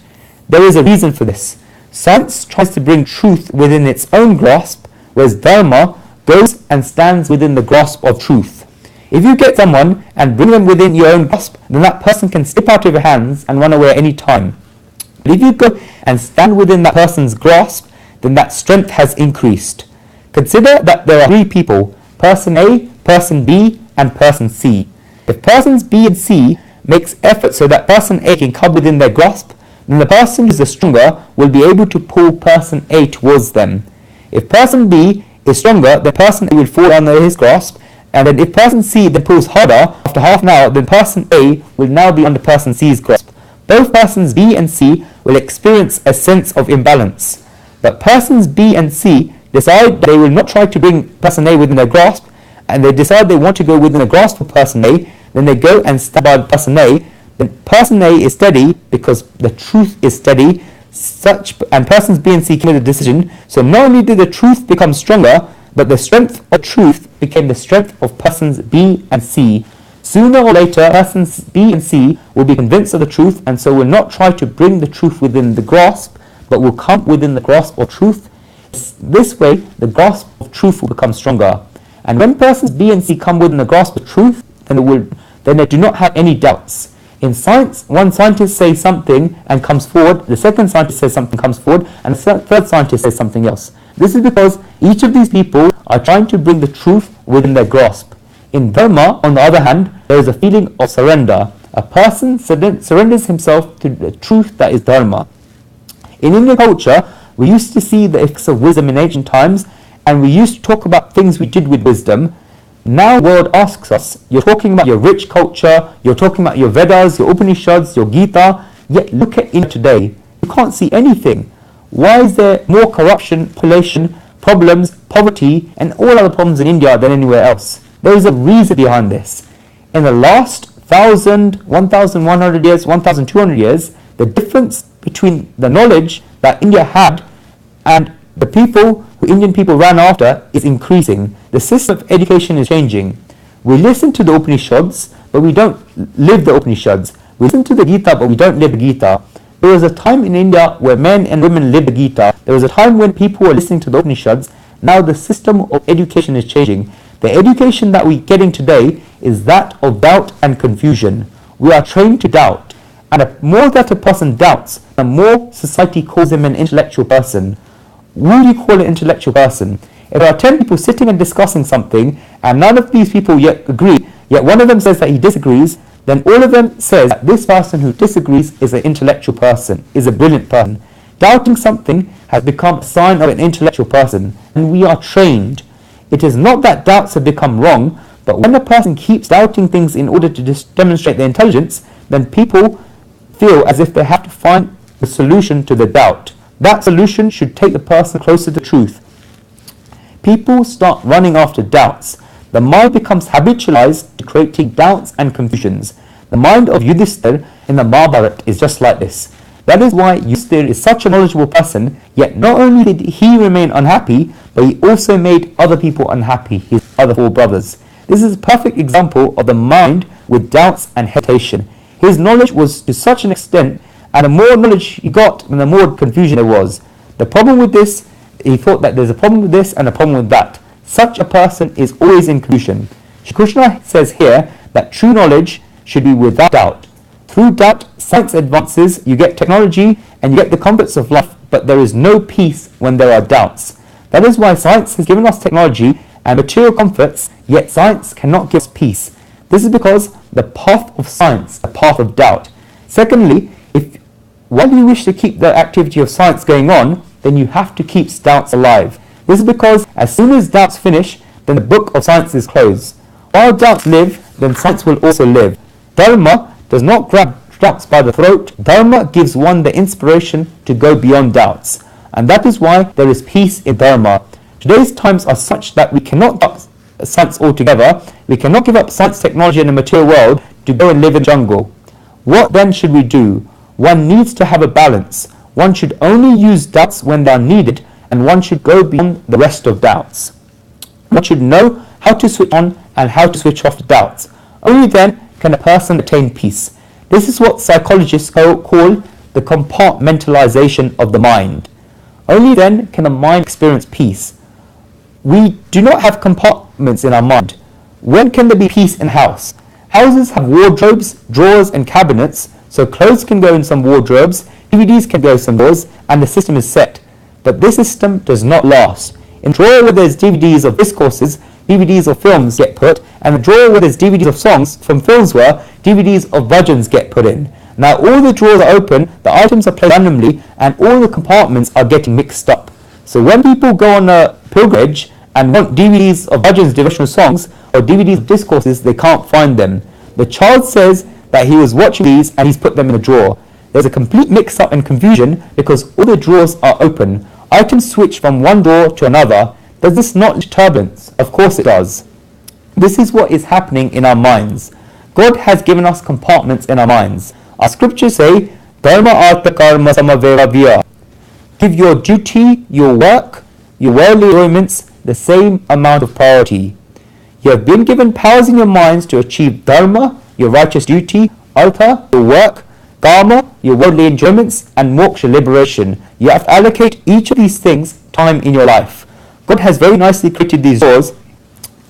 There is a reason for this. Science tries to bring truth within its own grasp, whereas Dharma goes and stands within the grasp of truth. If you get someone and bring them within your own grasp, then that person can slip out of your hands and run away at any time. But if you go and stand within that person's grasp, then that strength has increased. Consider that there are three people, person A, person B, and person C. If persons B and C makes effort so that person A can come within their grasp, then the person who is the stronger will be able to pull person A towards them. If person B is stronger, then person A will fall under his grasp, and then if person C then pulls harder, after half an hour, then person A will now be under person C's grasp. Both persons B and C will experience a sense of imbalance. But persons B and C decide that they will not try to bring person A within their grasp, and they decide they want to go within the grasp of person A, then they go and stand by person A, then person A is steady because the truth is steady, and persons B and C came to the decision. So not only did the truth become stronger, but the strength of truth became the strength of persons B and C. Sooner or later, persons B and C will be convinced of the truth, and so will not try to bring the truth within the grasp, but will come within the grasp of truth. This way, the grasp of truth will become stronger. And when persons B and C come within the grasp of truth, then they do not have any doubts. In science, one scientist says something and comes forward, the second scientist says something comes forward, and the third scientist says something else. This is because each of these people are trying to bring the truth within their grasp. In Dharma, on the other hand, there is a feeling of surrender. A person surrenders himself to the truth that is Dharma. In Indian culture, we used to see the effects of wisdom in ancient times, and we used to talk about things we did with wisdom. Now the world asks us, you're talking about your rich culture, you're talking about your Vedas, your Upanishads, your Gita, yet look at India today. You can't see anything. Why is there more corruption, population, problems, poverty, and all other problems in India than anywhere else? There is a reason behind this. In the last 1,000, 1,100 years, 1,200 years, the difference between the knowledge that India had and the people who Indian people ran after is increasing. The system of education is changing. We listen to the Upanishads, but we don't live the Upanishads. We listen to the Gita, but we don't live the Gita. There was a time in India where men and women lived the Gita. There was a time when people were listening to the Upanishads. Now the system of education is changing. The education that we're getting today is that of doubt and confusion. We are trained to doubt. And the more that a person doubts, the more society calls him an intellectual person. Who do you call an intellectual person? If there are 10 people sitting and discussing something, and none of these people yet agree, yet one of them says that he disagrees, then all of them says that this person who disagrees is an intellectual person, is a brilliant person. Doubting something has become a sign of an intellectual person, and we are trained. It is not that doubts have become wrong, but when a person keeps doubting things in order to demonstrate their intelligence, then people feel as if they have to find the solution to the doubt. That solution should take the person closer to truth. People start running after doubts. The mind becomes habitualized to creating doubts and confusions. The mind of Yudhishthira in the Mahabharata is just like this. That is why Yudhishthira is such a knowledgeable person, yet not only did he remain unhappy, but he also made other people unhappy, his other four brothers. This is a perfect example of the mind with doubts and hesitation. His knowledge was to such an extent, and the more knowledge he got, the more confusion there was. The problem with this, he thought that there's a problem with this and a problem with that. Such a person is always in confusion. Shri Krishna says here that true knowledge should be without doubt. Through doubt, science advances, you get technology, and you get the comforts of life, but there is no peace when there are doubts. That is why science has given us technology and material comforts, yet science cannot give us peace. This is because the path of science, the path of doubt. Secondly, while you wish to keep the activity of science going on, then you have to keep doubts alive. This is because as soon as doubts finish, then the book of science is closed. While doubts live, then science will also live. Dharma does not grab doubts by the throat. Dharma gives one the inspiration to go beyond doubts. And that is why there is peace in Dharma. Today's times are such that we cannot give up science altogether. We cannot give up science, technology and the material world to go and live in the jungle. What then should we do? One needs to have a balance. One should only use doubts when they are needed, and one should go beyond the rest of doubts. One should know how to switch on and how to switch off doubts. Only then can a person attain peace. This is what psychologists call the compartmentalization of the mind. Only then can a mind experience peace. We do not have compartments in our mind. When can there be peace in a house? Houses have wardrobes, drawers and cabinets, so clothes can go in some wardrobes, DVDs can go in some drawers, and the system is set. But this system does not last. In the drawer where there's DVDs of discourses, DVDs of films get put, and the drawer where there's DVDs of songs from films where DVDs of bhajans get put in. Now all the drawers are open, the items are placed randomly, and all the compartments are getting mixed up. So when people go on a pilgrimage and want DVDs of bhajans, devotional songs, or DVDs of discourses, they can't find them. The child says that he was watching these and he's put them in a drawer. There's a complete mix-up and confusion because all the drawers are open. Items switch from one drawer to another. Does this not lead to turbulence? Of course it does. This is what is happening in our minds. God has given us compartments in our minds. Our scriptures say, Dharma artha karma samaveva vya. Give your duty, your work, your worldly enjoyments the same amount of priority. You have been given powers in your minds to achieve dharma, your righteous duty, artha, your work, karma, your worldly enjoyments, and moksha, liberation. You have to allocate each of these things time in your life. God has very nicely created these laws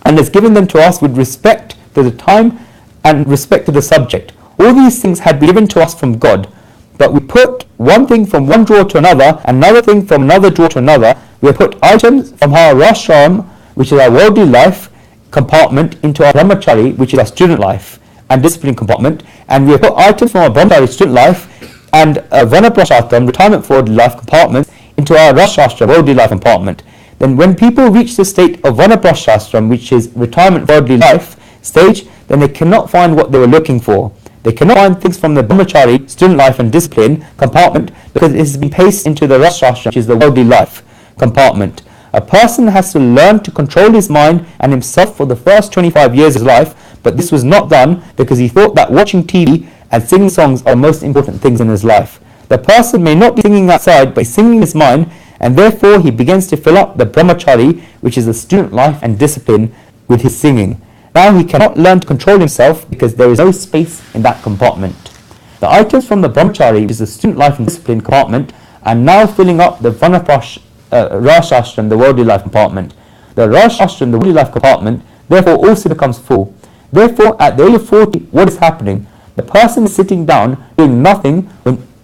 and has given them to us with respect to the time and respect to the subject. All these things had been given to us from God, but we put one thing from one drawer to another, another thing from another drawer to another. We have put items from our rashram, which is our worldly life, compartment, into our brahmachari, which is our student life and discipline compartment, and we have put items from our brahmachari student life and vanaprashastram, retirement for worldly life compartment, into our rashashtra, worldly life compartment. Then when people reach the state of vanaprashastram, which is retirement for worldly life stage, then they cannot find what they were looking for. They cannot find things from the brahmachari, student life and discipline compartment because it has been placed into the rashashtra, which is the worldly life compartment. A person has to learn to control his mind and himself for the first 25 years of his life, but this was not done because he thought that watching TV and singing songs are the most important things in his life. The person may not be singing outside, but singing in his mind, and therefore he begins to fill up the brahmachari, which is the student life and discipline, with his singing. Now he cannot learn to control himself because there is no space in that compartment. The items from the brahmachari, which is the student life and discipline compartment, are now filling up the rashashram, the worldly life compartment. The rashashram, the worldly life compartment, therefore also becomes full. Therefore, at the age of 40, what is happening? The person is sitting down doing nothing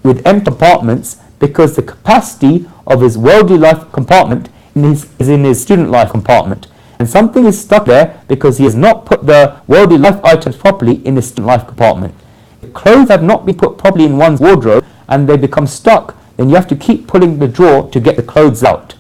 with empty compartments because the capacity of his worldly life compartment is in his student life compartment. And something is stuck there because he has not put the worldly life items properly in his student life compartment. If clothes have not been put properly in one's wardrobe and they become stuck, then you have to keep pulling the drawer to get the clothes out.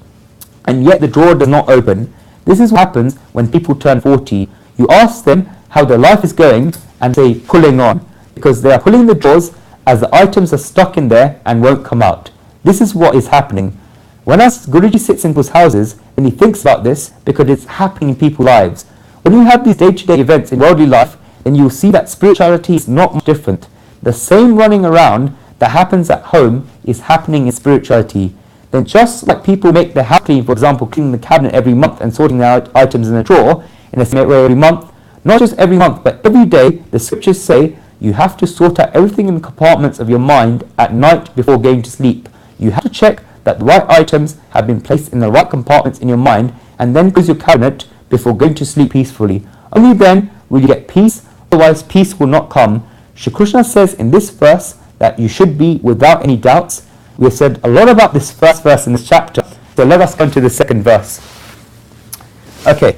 And yet the drawer does not open. This is what happens when people turn 40. You ask them how their life is going and say pulling on, because they are pulling the drawers as the items are stuck in there and won't come out. This is what is happening. When as Guruji sits in people's houses, then he thinks about this because it's happening in people's lives. When you have these day-to-day events in worldly life, then you'll see that spirituality is not much different. The same running around that happens at home is happening in spirituality. Then just like people make their house clean, for example, cleaning the cabinet every month and sorting out items in the drawer in the same way every month, not just every month, but every day, the scriptures say you have to sort out everything in the compartments of your mind at night before going to sleep. You have to check that the right items have been placed in the right compartments in your mind, and then close your cabinet before going to sleep peacefully. Only then will you get peace, otherwise peace will not come. Shri Krishna says in this verse that you should be without any doubts. We have said a lot about this first verse in this chapter, so let us go to the second verse. Okay.